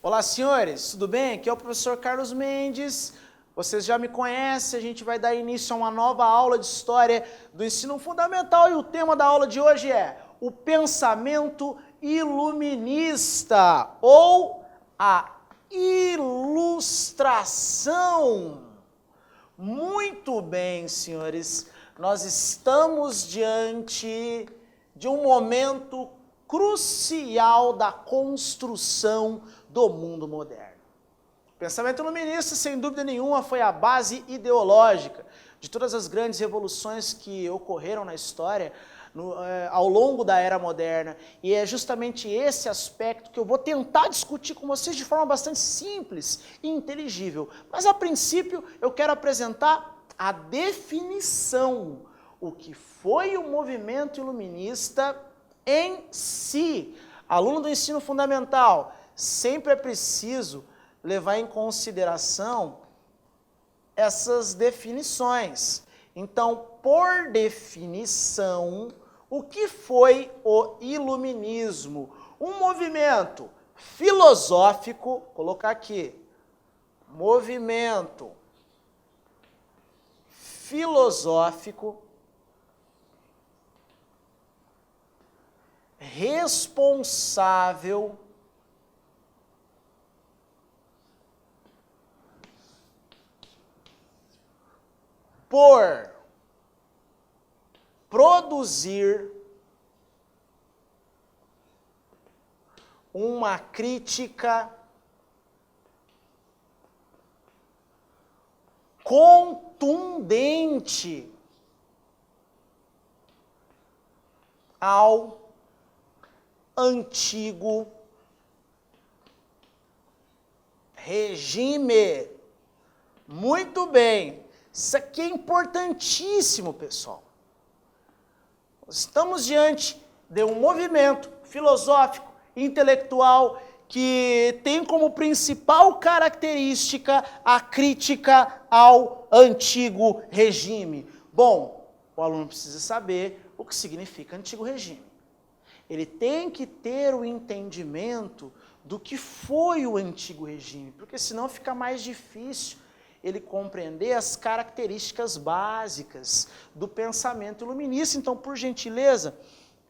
Olá, senhores, tudo bem? Aqui é o professor Carlos Mendes. Vocês já me conhecem, a gente vai dar início a uma nova aula de História do Ensino Fundamental e o tema da aula de hoje é o pensamento iluminista ou a ilustração. Muito bem, senhores, nós estamos diante de um momento crucial da construção do mundo moderno. O pensamento iluminista, sem dúvida nenhuma, foi a base ideológica de todas as grandes revoluções que ocorreram na história ao longo da era moderna. E é justamente esse aspecto que eu vou tentar discutir com vocês de forma bastante simples e inteligível. Mas, a princípio, eu quero apresentar a definição, o que foi o movimento iluminista em si. Aluno do ensino fundamental, sempre é preciso levar em consideração essas definições. Então, por definição, o que foi o iluminismo? Um movimento filosófico, vou colocar aqui, movimento filosófico, responsável por produzir uma crítica contundente ao antigo regime. Muito bem. Isso aqui é importantíssimo, pessoal. Estamos diante de um movimento filosófico, intelectual, que tem como principal característica a crítica ao antigo regime. Bom, o aluno precisa saber o que significa antigo regime. Ele tem que ter o entendimento do que foi o antigo regime, porque senão fica mais difícil ele compreender as características básicas do pensamento iluminista. Então, por gentileza,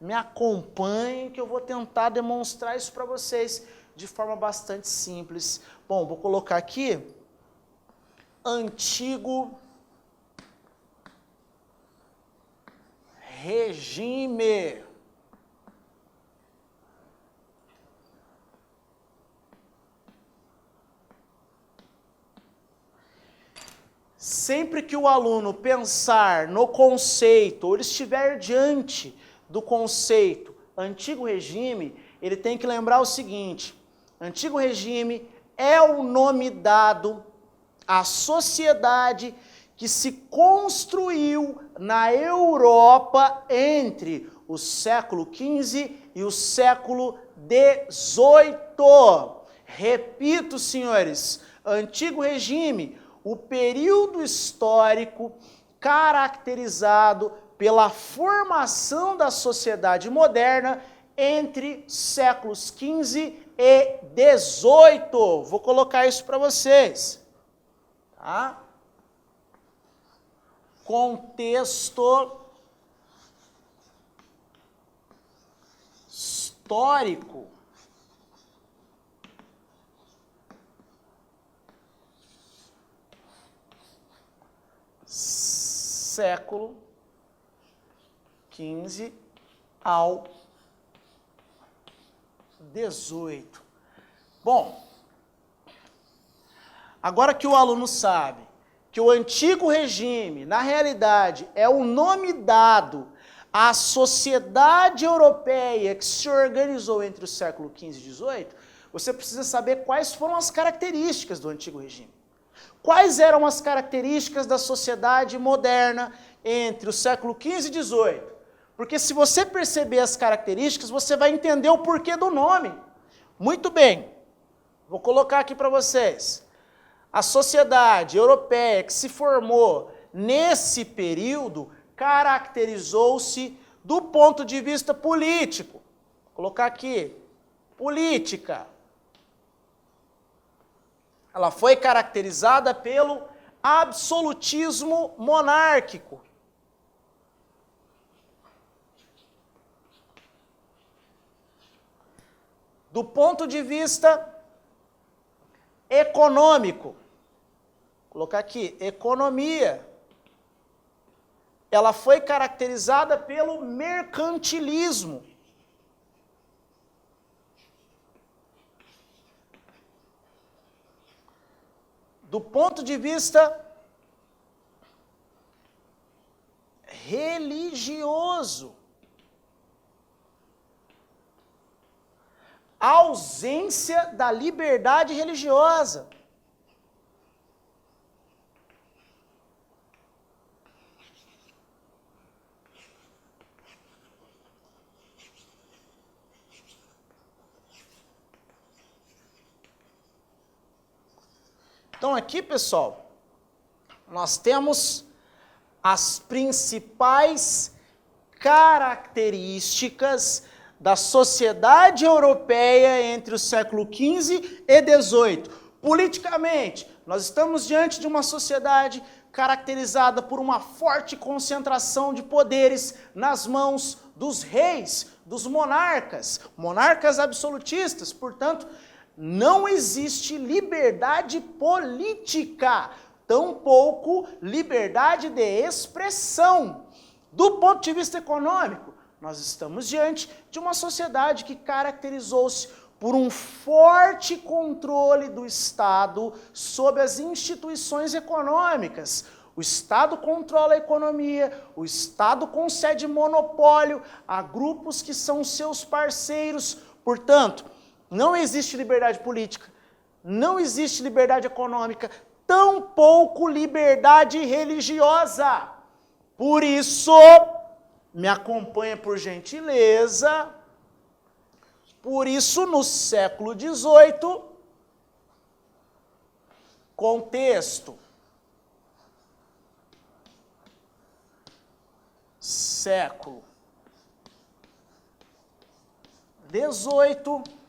me acompanhem que eu vou tentar demonstrar isso para vocês de forma bastante simples. Bom, vou colocar aqui antigo regime. Sempre que o aluno pensar no conceito, ou ele estiver diante do conceito antigo regime, ele tem que lembrar o seguinte: antigo regime é o nome dado à sociedade que se construiu na Europa entre o século XV e o século XVIII. Repito, senhores, antigo regime, o período histórico caracterizado pela formação da sociedade moderna entre séculos XV e XVIII. Vou colocar isso para vocês. Tá? Contexto histórico. Século XV ao XVIII. Bom, agora que o aluno sabe que o antigo regime, na realidade, é o nome dado à sociedade europeia que se organizou entre o século XV e XVIII, você precisa saber quais foram as características do antigo regime. Quais eram as características da sociedade moderna entre o século XV e XVIII? Porque se você perceber as características, você vai entender o porquê do nome. Muito bem, vou colocar aqui para vocês. A sociedade europeia que se formou nesse período caracterizou-se do ponto de vista político. Vou colocar aqui, política. Ela foi caracterizada pelo absolutismo monárquico. Do ponto de vista econômico, vou colocar aqui, economia, ela foi caracterizada pelo mercantilismo. Do ponto de vista religioso, a ausência da liberdade religiosa. Então aqui, pessoal, nós temos as principais características da sociedade europeia entre o século XV e XVIII. Politicamente, nós estamos diante de uma sociedade caracterizada por uma forte concentração de poderes nas mãos dos reis, dos monarcas, monarcas absolutistas. Portanto, não existe liberdade política, tampouco liberdade de expressão. Do ponto de vista econômico, nós estamos diante de uma sociedade que caracterizou-se por um forte controle do Estado sobre as instituições econômicas. O Estado controla a economia, o Estado concede monopólio a grupos que são seus parceiros. Portanto, não existe liberdade política, não existe liberdade econômica, tampouco liberdade religiosa. Por isso, me acompanha por gentileza, por isso no século XVIII, contexto, século XVIII,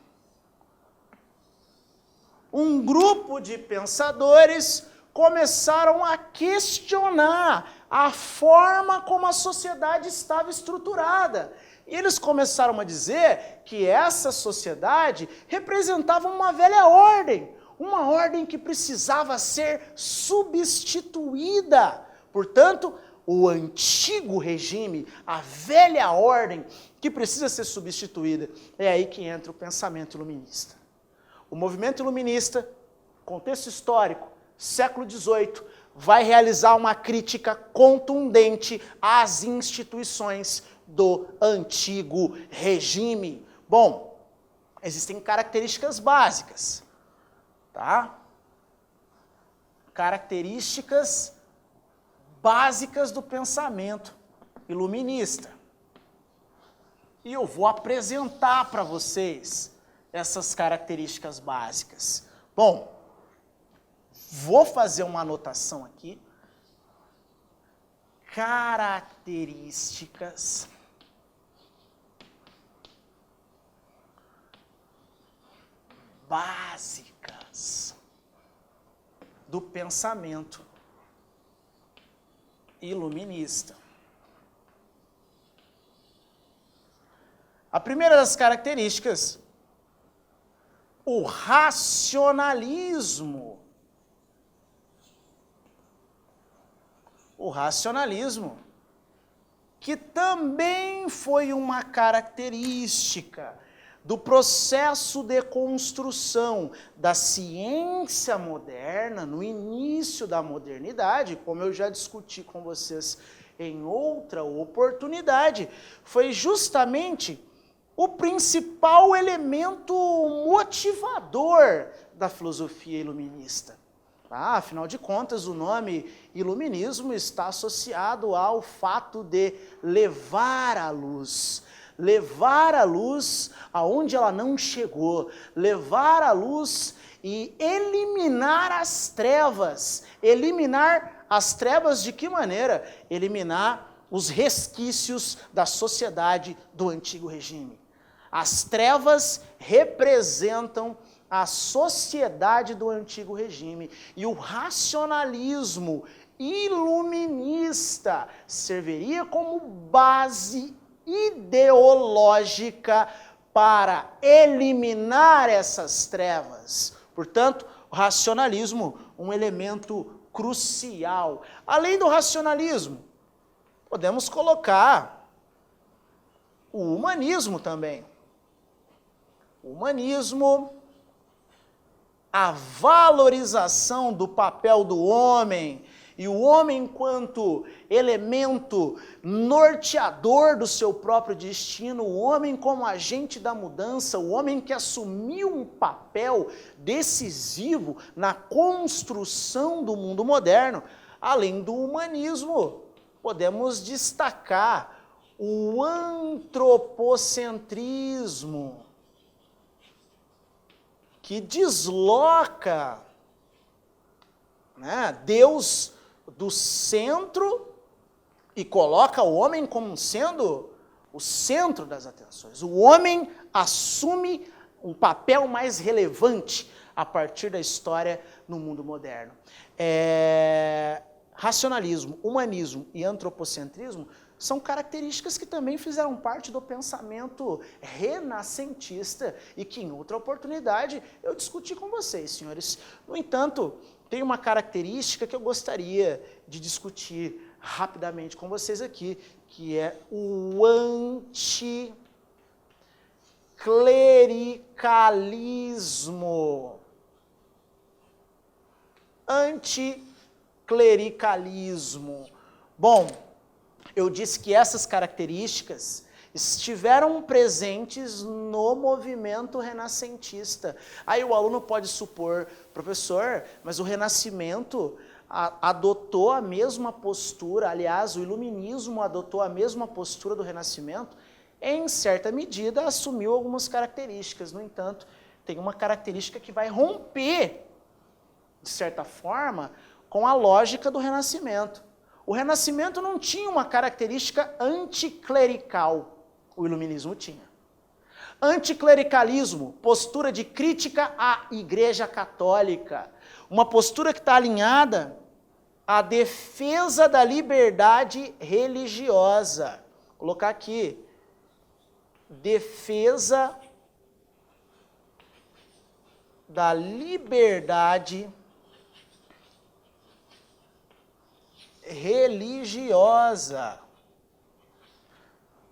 um grupo de pensadores começaram a questionar a forma como a sociedade estava estruturada. E eles começaram a dizer que essa sociedade representava uma velha ordem, uma ordem que precisava ser substituída. Portanto, o antigo regime, a velha ordem que precisa ser substituída. É aí que entra o pensamento iluminista. O movimento iluminista, contexto histórico, século XVIII, vai realizar uma crítica contundente às instituições do antigo regime. Bom, existem características básicas, tá? Características básicas do pensamento iluminista. E eu vou apresentar para vocês essas características básicas. Bom, vou fazer uma anotação aqui. Características básicas do pensamento iluminista. A primeira das características, o racionalismo. O racionalismo, que também foi uma característica do processo de construção da ciência moderna, no início da modernidade, como eu já discuti com vocês em outra oportunidade, foi justamente o principal elemento motivador da filosofia iluminista. Afinal de contas, o nome iluminismo está associado ao fato de levar a luz, levar a luz aonde ela não chegou, levar a luz e eliminar as trevas. Eliminar as trevas de que maneira? Eliminar os resquícios da sociedade do antigo regime. As trevas representam a sociedade do antigo regime e o racionalismo iluminista serviria como base ideológica para eliminar essas trevas. Portanto, o racionalismo, um elemento crucial. Além do racionalismo, podemos colocar o humanismo também. O humanismo, a valorização do papel do homem, e o homem enquanto elemento norteador do seu próprio destino, o homem como agente da mudança, o homem que assumiu um papel decisivo na construção do mundo moderno. Além do humanismo, podemos destacar o antropocentrismo, que desloca, Deus do centro e coloca o homem como sendo o centro das atenções. O homem assume um papel mais relevante a partir da história no mundo moderno. Racionalismo, humanismo e antropocentrismo são características que também fizeram parte do pensamento renascentista e que em outra oportunidade eu discuti com vocês, senhores. No entanto, tem uma característica que eu gostaria de discutir rapidamente com vocês aqui, que é o anticlericalismo. Anticlericalismo. Bom, eu disse que essas características estiveram presentes no movimento renascentista. Aí o aluno pode supor, professor, mas o Renascimento adotou a mesma postura, aliás, o Iluminismo adotou a mesma postura do Renascimento, em certa medida assumiu algumas características. No entanto, tem uma característica que vai romper, de certa forma, com a lógica do Renascimento. O Renascimento não tinha uma característica anticlerical, o Iluminismo tinha. Anticlericalismo, postura de crítica à Igreja Católica, uma postura que está alinhada à defesa da liberdade religiosa. Vou colocar aqui, defesa da liberdade religiosa.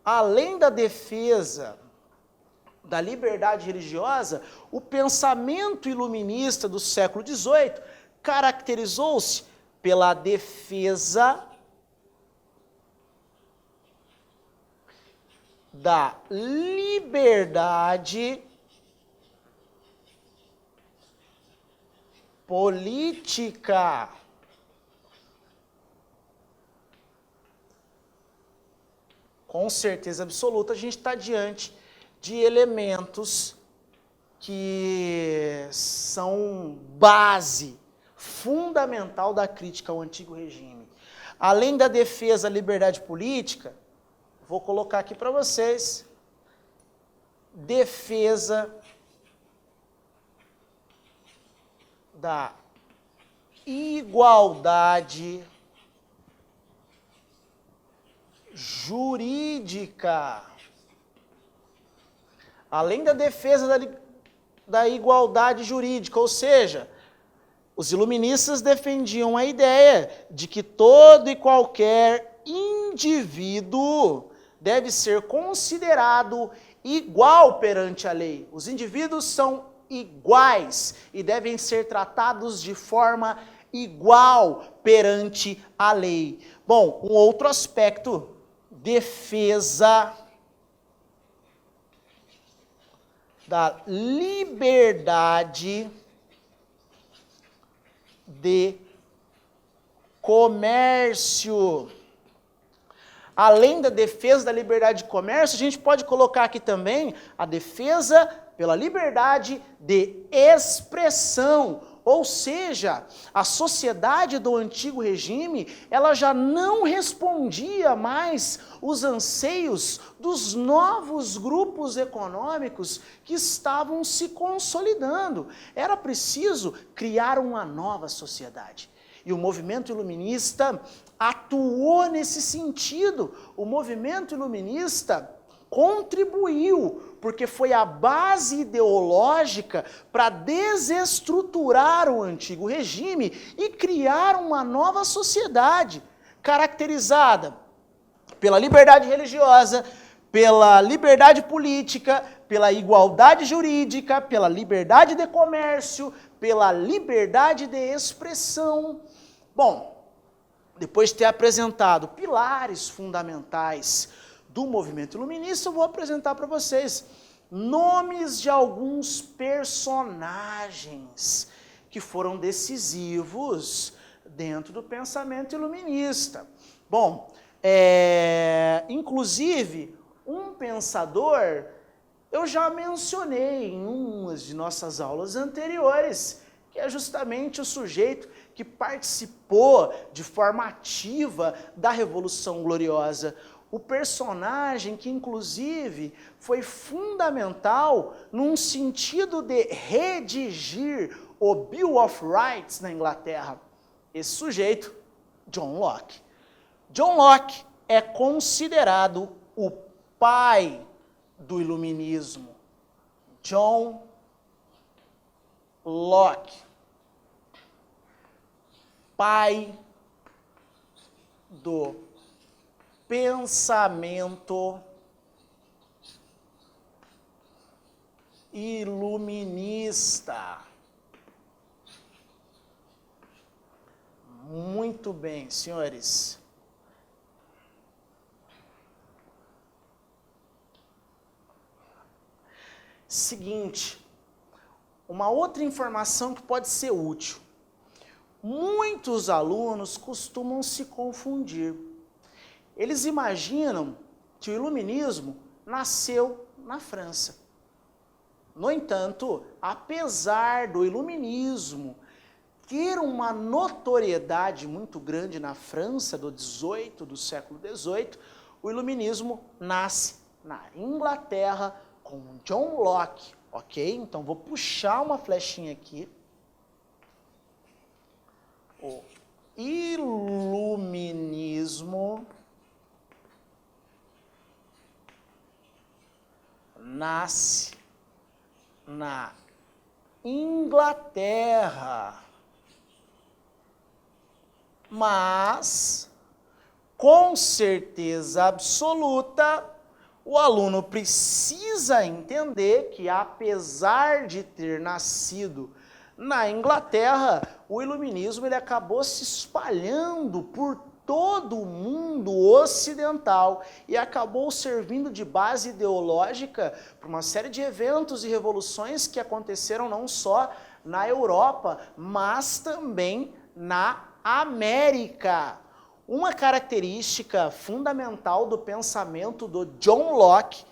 Além da defesa da liberdade religiosa, o pensamento iluminista do século XVIII caracterizou-se pela defesa da liberdade política. Com certeza absoluta, a gente está diante de elementos que são base fundamental da crítica ao antigo regime. Além da defesa da liberdade política, vou colocar aqui para vocês, defesa da igualdade jurídica. Além da defesa da igualdade jurídica, ou seja, os iluministas defendiam a ideia de que todo e qualquer indivíduo deve ser considerado igual perante a lei. Os indivíduos são iguais e devem ser tratados de forma igual perante a lei. Bom, um outro aspecto, defesa da liberdade de comércio. além da defesa da liberdade de comércio, a gente pode colocar aqui também a defesa pela liberdade de expressão. Ou seja, a sociedade do antigo regime, ela já não respondia mais os anseios dos novos grupos econômicos que estavam se consolidando. Era preciso criar uma nova sociedade. E o movimento iluminista atuou nesse sentido. O movimento iluminista contribuiu, porque foi a base ideológica para desestruturar o antigo regime e criar uma nova sociedade, caracterizada pela liberdade religiosa, pela liberdade política, pela igualdade jurídica, pela liberdade de comércio, pela liberdade de expressão. Bom, depois de ter apresentado pilares fundamentais do movimento iluminista, eu vou apresentar para vocês nomes de alguns personagens que foram decisivos dentro do pensamento iluminista. Bom, inclusive, um pensador, eu já mencionei em umas de nossas aulas anteriores, que é justamente o sujeito que participou de forma ativa da Revolução Gloriosa. O personagem que, inclusive, foi fundamental num sentido de redigir o Bill of Rights na Inglaterra. Esse sujeito, John Locke. John Locke é considerado o pai do iluminismo. John Locke, pai do pensamento iluminista. Muito bem, senhores. Seguinte, uma outra informação que pode ser útil. Muitos alunos costumam se confundir. Eles imaginam que o iluminismo nasceu na França. No entanto, apesar do iluminismo ter uma notoriedade muito grande na França do século XVIII, o iluminismo nasce na Inglaterra com John Locke, ok? Então vou puxar uma flechinha aqui. O iluminismo nasce na Inglaterra, mas, com certeza absoluta, o aluno precisa entender que, apesar de ter nascido na Inglaterra, o iluminismo ele acabou se espalhando por todo o mundo ocidental e acabou servindo de base ideológica para uma série de eventos e revoluções que aconteceram não só na Europa, mas também na América. Uma característica fundamental do pensamento do John Locke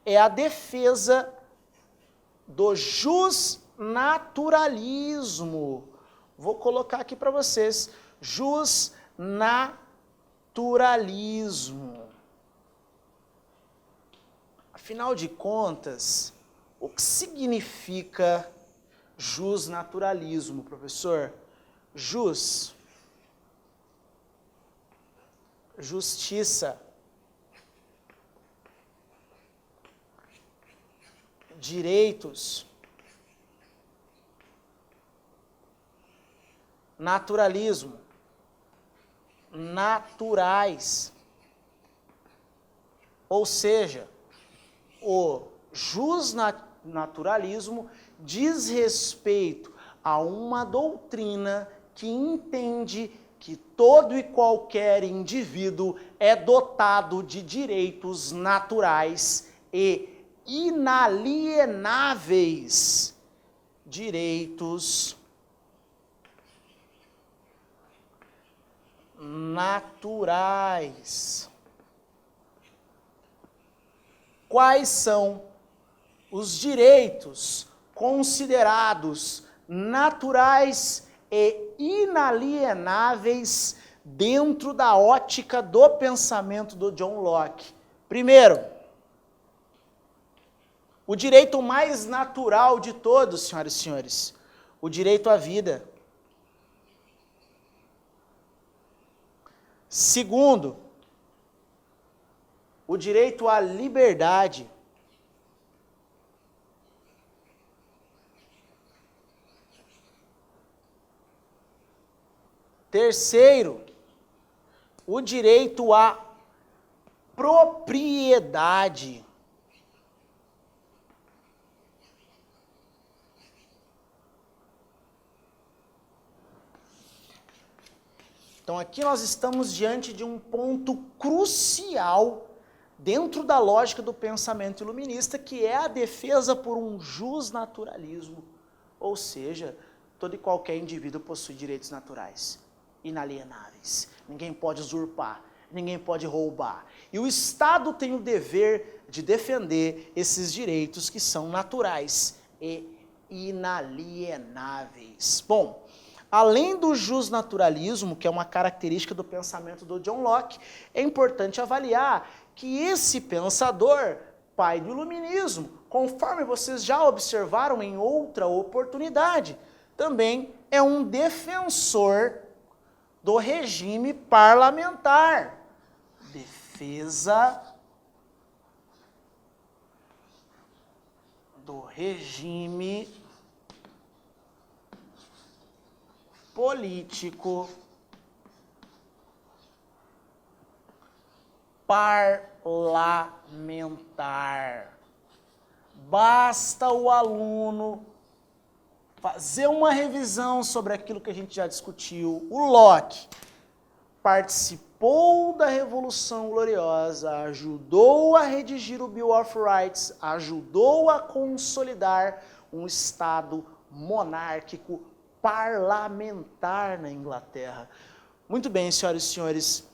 é a defesa do justnaturalismo. Vou colocar aqui para vocês. Justnaturalismo. Afinal de contas, o que significa justnaturalismo, professor? Justiça, direitos, naturalismo, naturais. Ou seja, o justnaturalismo diz respeito a uma doutrina que entende que todo e qualquer indivíduo é dotado de direitos naturais e inalienáveis. Direitos naturais. quais são os direitos considerados naturais e inalienáveis dentro da ótica do pensamento do John Locke. Primeiro, o direito mais natural de todos, senhoras e senhores, o direito à vida. Segundo, o direito à liberdade. Terceiro, o direito à propriedade. Então aqui nós estamos diante de um ponto crucial dentro da lógica do pensamento iluminista, que é a defesa por um justnaturalismo, ou seja, todo e qualquer indivíduo possui direitos naturais, inalienáveis. Ninguém pode usurpar, ninguém pode roubar. E o Estado tem o dever de defender esses direitos que são naturais e inalienáveis. Bom, além do justnaturalismo, que é uma característica do pensamento do John Locke, é importante avaliar que esse pensador, pai do iluminismo, conforme vocês já observaram em outra oportunidade, também é um defensor do regime parlamentar. Defesa do regime político parlamentar. Basta o aluno fazer uma revisão sobre aquilo que a gente já discutiu. O Locke participou da Revolução Gloriosa, ajudou a redigir o Bill of Rights, ajudou a consolidar um Estado monárquico parlamentar na Inglaterra. Muito bem, senhoras e senhores,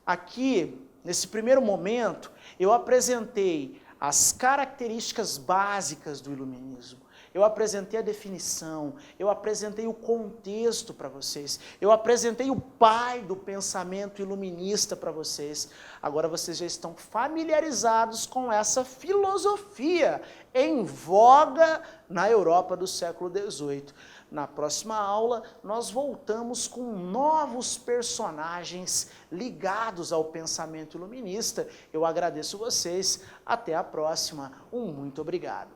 aqui, nesse primeiro momento, eu apresentei as características básicas do iluminismo. Eu apresentei a definição, eu apresentei o contexto para vocês, eu apresentei o pai do pensamento iluminista para vocês. Agora vocês já estão familiarizados com essa filosofia em voga na Europa do século XVIII. Na próxima aula, nós voltamos com novos personagens ligados ao pensamento iluminista. Eu agradeço vocês. Até a próxima. Um muito obrigado.